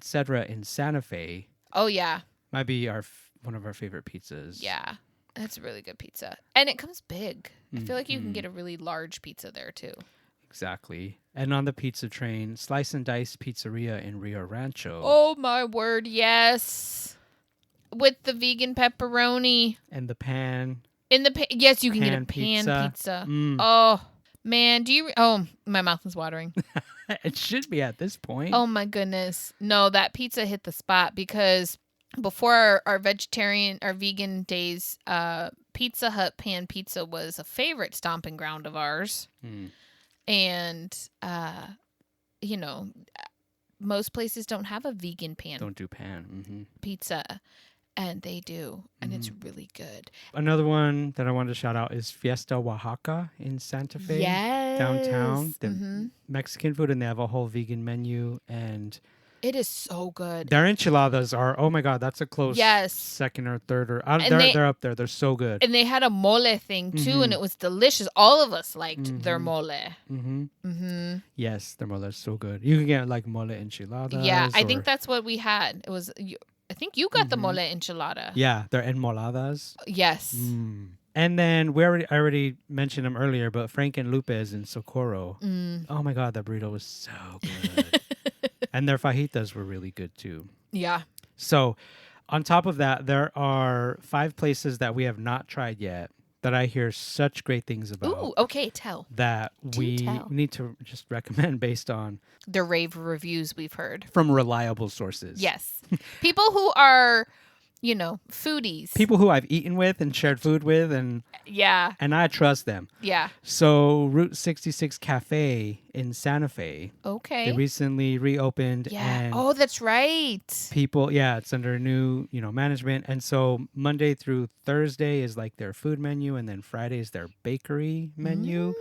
S2: Cedar in Santa Fe.
S3: Oh yeah.
S2: Might be one of our favorite pizzas.
S3: Yeah, that's a really good pizza. And it comes big. I feel like you can get a really large pizza there, too.
S2: Exactly. And on the pizza train, Slice and Dice Pizzeria in Rio Rancho.
S3: Oh, my word, yes. With the vegan pepperoni.
S2: And the pan.
S3: Yes, you can get a pan pizza. Oh, man. My mouth is watering.
S2: It should be at this point.
S3: Oh, my goodness. No, that pizza hit the spot because... Before our vegan days, Pizza Hut pan pizza was a favorite stomping ground of ours. And, most places don't have a vegan pan.
S2: Don't do pan.
S3: Pizza. And they do. And it's really good.
S2: Another one that I wanted to shout out is Fiesta Oaxaca in Santa Fe.
S3: Yes.
S2: Downtown. The Mexican food, and they have a whole vegan menu. And...
S3: It is so good.
S2: Their enchiladas are, oh my God, that's a close second or third. They're up there. They're so good.
S3: And they had a mole thing too, and it was delicious. All of us liked their mole.
S2: Yes, their mole is so good. You can get like mole enchiladas.
S3: Yeah, I think that's what we had. It was, I think you got the mole enchilada.
S2: Yeah, they're enmoladas.
S3: Yes.
S2: And then I already mentioned them earlier, but Frank and Lupe's in Socorro. Oh my God, that burrito was so good. And their fajitas were really good too. Yeah. So on top of that, there are 5 places that we have not tried yet that I hear such great things about.
S3: Ooh, okay, tell.
S2: That we need to just recommend based on...
S3: the rave reviews we've heard.
S2: From reliable sources.
S3: Yes. People who are... foodies.
S2: People who I've eaten with and shared food with, and I trust them. Yeah. So Route 66 Cafe in Santa Fe. Okay. They recently reopened.
S3: Yeah.
S2: And
S3: oh, that's right.
S2: People, it's under new, management. And so Monday through Thursday is like their food menu, and then Friday is their bakery menu.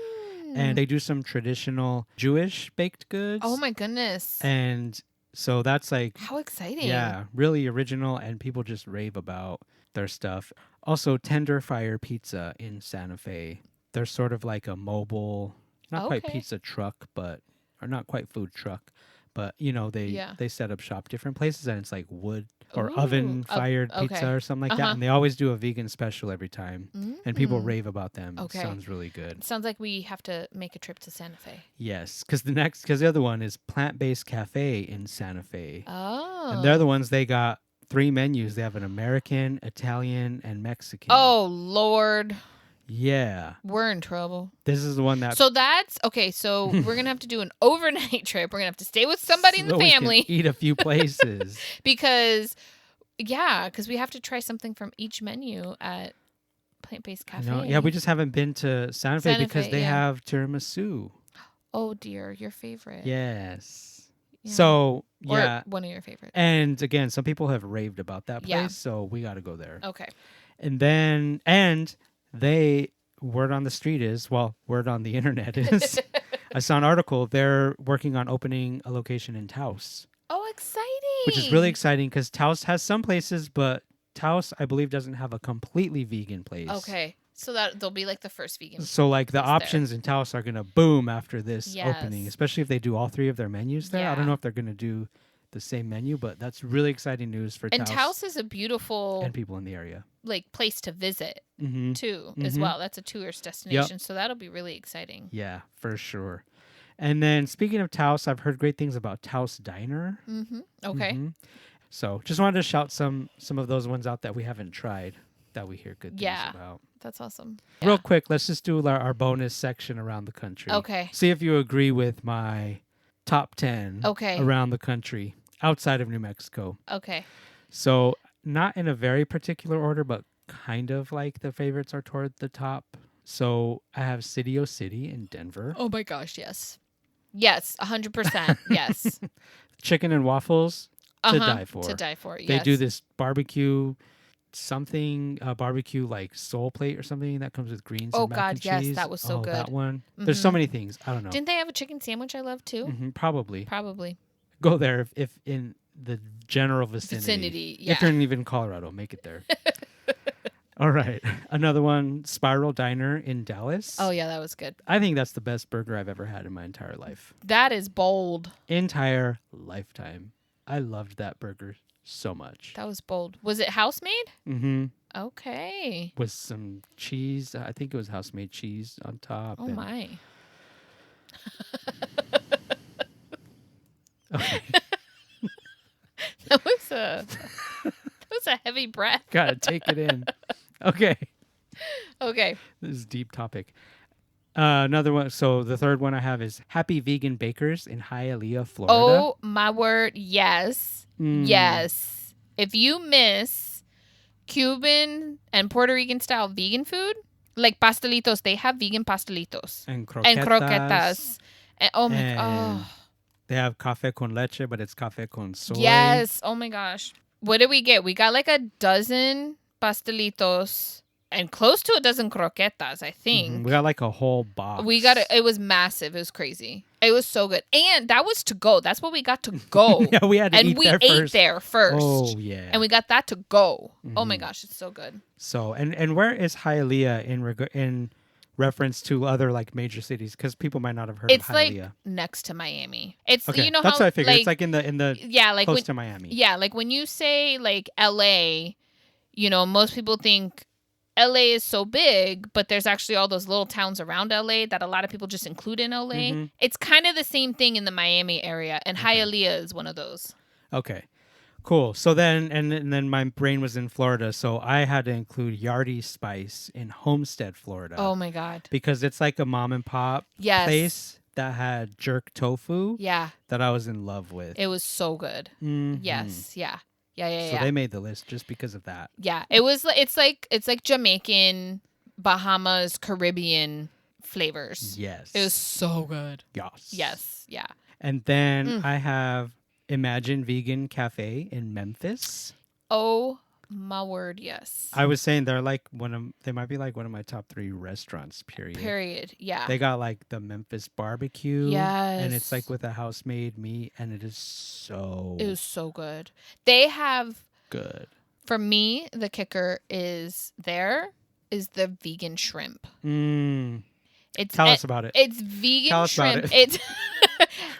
S2: And they do some traditional Jewish baked goods.
S3: Oh my goodness.
S2: And so that's like...
S3: How exciting.
S2: Yeah, really original, and people just rave about their stuff. Also, Tender Fire Pizza in Santa Fe. They're sort of like a mobile, not quite pizza truck, or not quite food truck, but they set up shop different places, and it's like wood or oven fired pizza or something like that, and they always do a vegan special every time, and people rave about them. It sounds really good.
S3: It sounds like we have to make a trip to Santa Fe.
S2: Yes, because the other one is Plant-Based Cafe in Santa Fe.
S3: Oh,
S2: and they're the ones, they got 3 menus. They have an American, Italian, and Mexican.
S3: Oh Lord.
S2: Yeah.
S3: We're in trouble.
S2: This is the one that...
S3: So that's... Okay, so we're going to have to do an overnight trip. We're going to have to stay with somebody in the family.
S2: We can eat a few places.
S3: because we have to try something from each menu at Plant-Based Cafe.
S2: Yeah, we just haven't been to Santa Fe because they have tiramisu.
S3: Oh, dear. Your favorite.
S2: Yes.
S3: Yeah.
S2: So,
S3: or one of your favorites.
S2: And again, some people have raved about that place, so we got to go there. Okay. And then... word on the street is, word on the internet is, I saw an article, they're working on opening a location in Taos.
S3: Oh, exciting.
S2: Which is really exciting because Taos has some places, but Taos, I believe, doesn't have a completely vegan place.
S3: Okay. So they'll be like the first vegan.
S2: So like the options in Taos are going to boom after this opening, especially if they do all 3 of their menus there. Yeah. I don't know if they're going to do the same menu, but that's really exciting news for Taos.
S3: And Taos is a beautiful...
S2: And people in the area.
S3: Like place to visit too as well. That's a tourist destination, so that'll be really exciting.
S2: Yeah, for sure. And then speaking of Taos, I've heard great things about Taos Diner.
S3: Okay.
S2: So just wanted to shout some of those ones out that we haven't tried that we hear good things about.
S3: That's awesome.
S2: Real quick, let's just do our bonus section around the country.
S3: Okay.
S2: See if you agree with my top 10 around the country outside of New Mexico.
S3: Okay.
S2: So not in a very particular order, but kind of like the favorites are toward the top. So I have City O City in Denver.
S3: Oh my gosh, yes. Yes, 100%. Yes.
S2: Chicken and waffles to die for.
S3: To die for, yes.
S2: They do this barbecue like soul plate or something that comes with greens and mac and cheese.
S3: Yes, that was so good.
S2: That one. There's so many things. I don't know.
S3: Didn't they have a chicken sandwich I love too?
S2: Probably. Go there if in the general vicinity.
S3: Yeah.
S2: If you're even in Colorado, make it there. All right. Another one, Spiral Diner in Dallas.
S3: Oh, yeah, that was good.
S2: I think that's the best burger I've ever had in my entire life.
S3: That is bold.
S2: Entire lifetime. I loved that burger so much.
S3: That was bold. Was it house made?
S2: Mm-hmm.
S3: Okay.
S2: With some cheese. I think it was house made cheese on top.
S3: Oh, my.
S2: Okay.
S3: That was a heavy breath.
S2: Gotta take it in. Okay. This is a deep topic. Another one. So the third one I have is Happy Vegan Bakers in Hialeah, Florida.
S3: Oh my word! Yes, yes. If you miss Cuban and Puerto Rican style vegan food, like pastelitos, they have vegan pastelitos
S2: and croquetas.
S3: And, oh my god.
S2: They have cafe con leche, but it's cafe con soy.
S3: Yes. Oh my gosh. What did we get? We got like a dozen pastelitos and close to a dozen croquetas, I think.
S2: We got like a whole box.
S3: It was massive. It was crazy. It was so good. And that was to go. That's what we got to go.
S2: Yeah, we had to eat there first.
S3: And we ate there first.
S2: Oh, yeah.
S3: And we got that to go. Oh my gosh, it's so good.
S2: So, and where is Hialeah in reference to other like major cities? Because people might not have heard of Hialeah.
S3: It's like next to Miami. It's
S2: okay.
S3: You know
S2: that's
S3: how
S2: what I figured.
S3: like,
S2: it's like in the
S3: like
S2: close to Miami.
S3: Yeah, like when you say like LA, most people think LA is so big, but there's actually all those little towns around LA that a lot of people just include in LA. It's kind of the same thing in the Miami area, and Hialeah is one of those. Okay.
S2: Cool. So then, and then my brain was in Florida, so I had to include Yardie Spice in Homestead, Florida.
S3: Oh my God!
S2: Because it's like a mom and pop place that had jerk tofu. Yeah. That I was in love with.
S3: It was so good. Yes. Yeah. Yeah.
S2: So they made the list just because of that.
S3: Yeah. It's like Jamaican, Bahamas, Caribbean flavors.
S2: Yes.
S3: It was so good.
S2: Yes.
S3: Yes. Yeah.
S2: And then I have Imagine Vegan Cafe in Memphis.
S3: Oh my word, yes.
S2: I was saying they might be like one of my top 3 restaurants, period.
S3: Yeah.
S2: They got like the Memphis barbecue.
S3: Yes.
S2: And it's like with a house-made meat, and it was so
S3: good. They have
S2: good
S3: For me, the kicker is the vegan shrimp.
S2: Tell us about it.
S3: It's vegan
S2: Tell us
S3: shrimp.
S2: about it.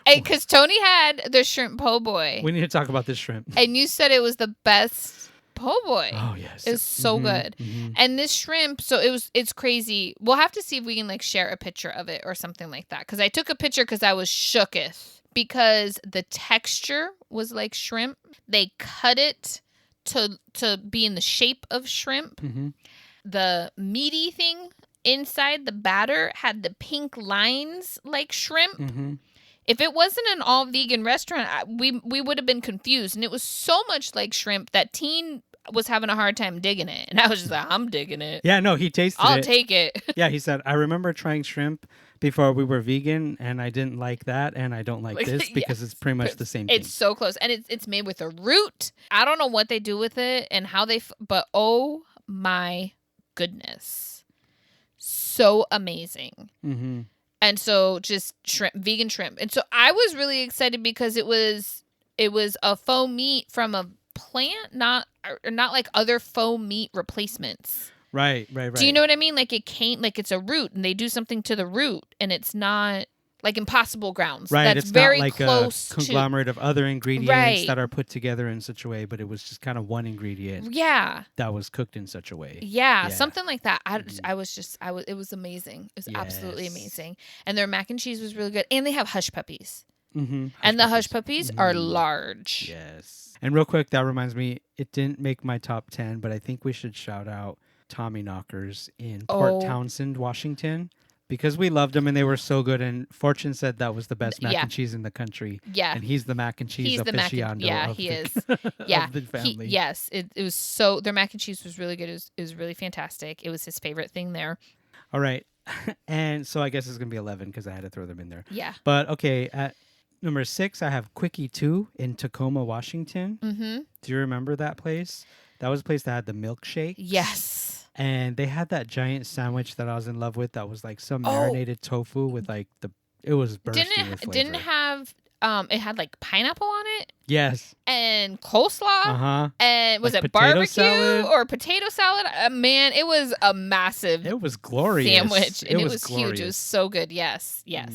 S3: It's because Tony had the shrimp po' boy.
S2: We need to talk about this shrimp.
S3: And you said it was the best po' boy.
S2: Oh yes,
S3: it was so good. And this shrimp, so it's crazy. We'll have to see if we can like share a picture of it or something like that. Because I took a picture because I was shooketh because the texture was like shrimp. They cut it to be in the shape of shrimp. The meaty thing inside the batter had the pink lines like shrimp. If it wasn't an all vegan restaurant, we would have been confused. And it was so much like shrimp that Teen was having a hard time digging it. And I was just like, I'm digging it.
S2: Yeah, no, he tasted it.
S3: I'll take it.
S2: Yeah, he said, I remember trying shrimp before we were vegan, and I didn't like that, and I don't like this because it's pretty much the same thing.
S3: It's so close. And it's made with a root. I don't know what they do with it and how but oh my goodness. So amazing. And so just shrimp, vegan shrimp. And so I was really excited because it was a faux meat from a plant, not like other faux meat replacements.
S2: Right.
S3: Do you know what I mean? Like it came, like it's a root and they do something to the root and it's not like Impossible Grounds.
S2: Right.
S3: That's
S2: it's
S3: very
S2: not like
S3: close
S2: a conglomerate of other ingredients
S3: Right.
S2: that are put together in such a way, but it was just kind of one ingredient.
S3: Yeah.
S2: That was cooked in such a way.
S3: Yeah, something like that. It was amazing. It was absolutely amazing. And their mac and cheese was really good. And they have hush puppies. And the hush puppies are large.
S2: Yes. And real quick, that reminds me, it didn't make my top 10, but I think we should shout out Tommy Knockers in Port Townsend, Washington. Because we loved them and they were so good. And Fortune said that was the best mac and cheese in the country.
S3: Yeah.
S2: And he's the mac and cheese aficionado.
S3: He is.
S2: Yeah. Of the family.
S3: It was so, their mac and cheese was really good. It was really fantastic. It was his favorite thing there.
S2: All right. And so I guess it's going to be 11 because I had to throw them in there.
S3: Yeah.
S2: But okay, at number 6, I have Quickie 2 in Tacoma, Washington. Do you remember that place? That was a place that had the milkshake.
S3: Yes.
S2: And they had that giant sandwich that I was in love with that was like some marinated tofu with like it was bursting with flavor.
S3: Didn't have, it had like pineapple on it?
S2: Yes.
S3: And coleslaw? And was
S2: like
S3: it barbecue
S2: salad?
S3: or potato salad? Man, it was a massive
S2: It was glorious.
S3: sandwich. And it was
S2: glorious.
S3: Huge. It was so good. Yes. Yeah,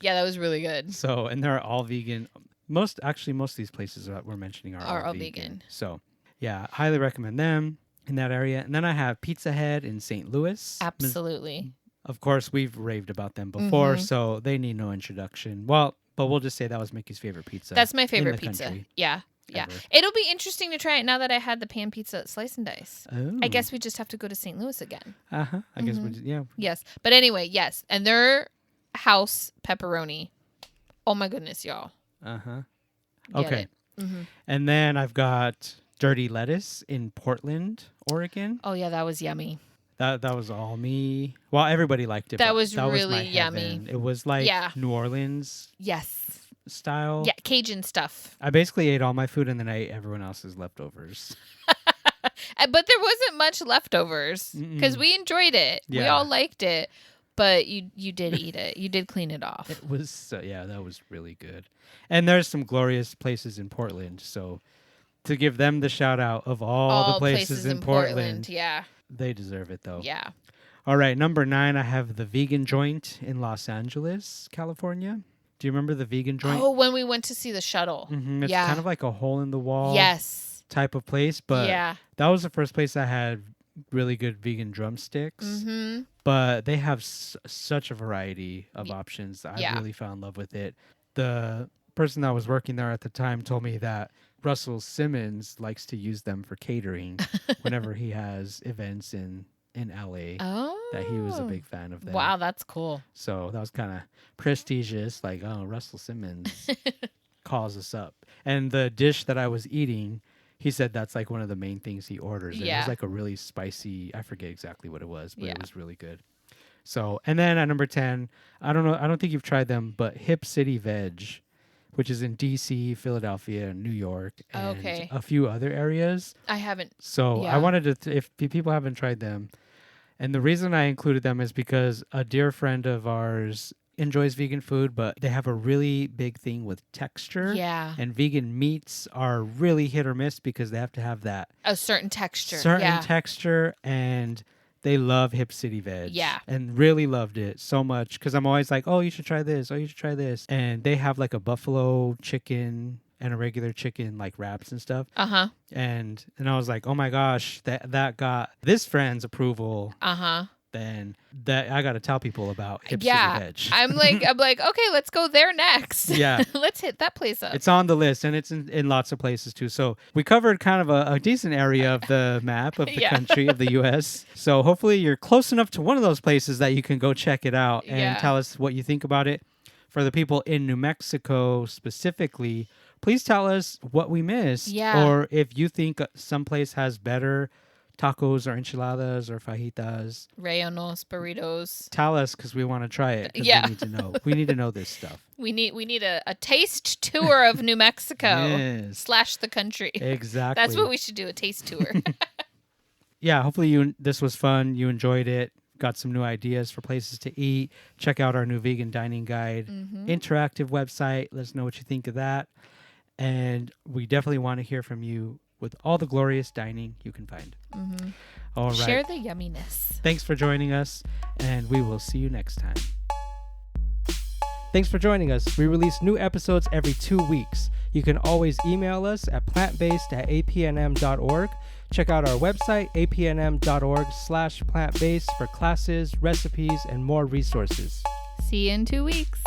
S3: that was really good.
S2: So, and they're all vegan. Most of these places that we're mentioning are all vegan. So, yeah, highly recommend them in that area. And then I have Pizza Head in St. Louis.
S3: Absolutely.
S2: Of course, we've raved about them before, so they need no introduction. Well, but we'll just say that was Mickey's favorite pizza.
S3: That's my favorite pizza.
S2: Country,
S3: yeah. It'll be interesting to try it now that I had the pan pizza at Slice and Dice.
S2: Oh.
S3: I guess we just have to go to St. Louis again.
S2: I guess we just, yeah.
S3: Yes. But anyway, yes. And their house pepperoni. Oh my goodness, y'all.
S2: Okay. And then I've got Dirty Lettuce in Portland, Oregon.
S3: Oh yeah, that was yummy.
S2: That was all me. Well, everybody liked it.
S3: That was
S2: my
S3: really yummy.
S2: heaven. It was like New Orleans style.
S3: Yeah, Cajun stuff.
S2: I basically ate all my food and then I ate everyone else's leftovers.
S3: But there wasn't much leftovers because we enjoyed it. Yeah. We all liked it. But you did eat it. You did clean it off.
S2: It was, that was really good. And there's some glorious places in Portland. So to give them the shout out of all the places in Portland.
S3: Yeah.
S2: They deserve it, though.
S3: Yeah.
S2: All right, number 9, I have the Vegan Joint in Los Angeles, California. Do you remember the Vegan Joint?
S3: Oh, when we went to see the shuttle.
S2: It's kind of like a hole in the wall type of place. But that was the first place I had really good vegan drumsticks. But they have such a variety of options. I really fell in love with it. The person that was working there at the time told me that Russell Simmons likes to use them for catering whenever he has events in LA. That he was a big fan of them.
S3: Wow, that's cool.
S2: So that was kind of prestigious. Like, oh, Russell Simmons calls us up. And the dish that I was eating, he said that's like one of the main things he orders. And it was like a really spicy, I forget exactly what it was, but it was really good. So, and then at number 10, I don't think you've tried them, but Hip City Veg, which is in D.C., Philadelphia, New York, and a few other areas.
S3: I haven't.
S2: So I wanted to, if people haven't tried them, and the reason I included them is because a dear friend of ours enjoys vegan food, but they have a really big thing with texture.
S3: Yeah.
S2: And vegan meats are really hit or miss because they have to have that
S3: a certain texture.
S2: Texture, and they love Hip City Veg.
S3: Yeah.
S2: And really loved it so much because I'm always like, oh, you should try this. Oh, you should try this. And they have like a buffalo chicken and a regular chicken, like wraps and stuff.
S3: Uh-huh.
S2: And I was like, oh my gosh, that got this friend's approval.
S3: Uh-huh.
S2: Then that I got to tell people about Hip City Veg.
S3: I'm like, okay, let's go there next.
S2: Yeah.
S3: Let's hit that place up.
S2: It's on the list, and it's in lots of places too. So we covered kind of a decent area of the map of the country, of the U.S. So hopefully you're close enough to one of those places that you can go check it out and tell us what you think about it. For the people in New Mexico specifically, please tell us what we missed.
S3: Yeah.
S2: Or if you think someplace has better tacos or enchiladas or fajitas.
S3: Rayonos, burritos.
S2: Tell us because we want to try it.
S3: Yeah.
S2: We need to know. We need to know this stuff.
S3: We need a taste tour of New Mexico
S2: Yes.
S3: / the country.
S2: Exactly.
S3: That's what we should do, a taste tour.
S2: Yeah, hopefully this was fun. You enjoyed it. Got some new ideas for places to eat. Check out our new vegan dining guide, interactive website. Let us know what you think of that. And we definitely want to hear from you with all the glorious dining you can find. All right.
S3: Share the yumminess.
S2: Thanks for joining us, and we will see you next time.
S1: Thanks for joining us. We release new episodes every 2 weeks. You can always email us at plantbased@apnm.org. Check out our website, apnm.org/plantbased for classes, recipes, and more resources.
S3: See you in 2 weeks.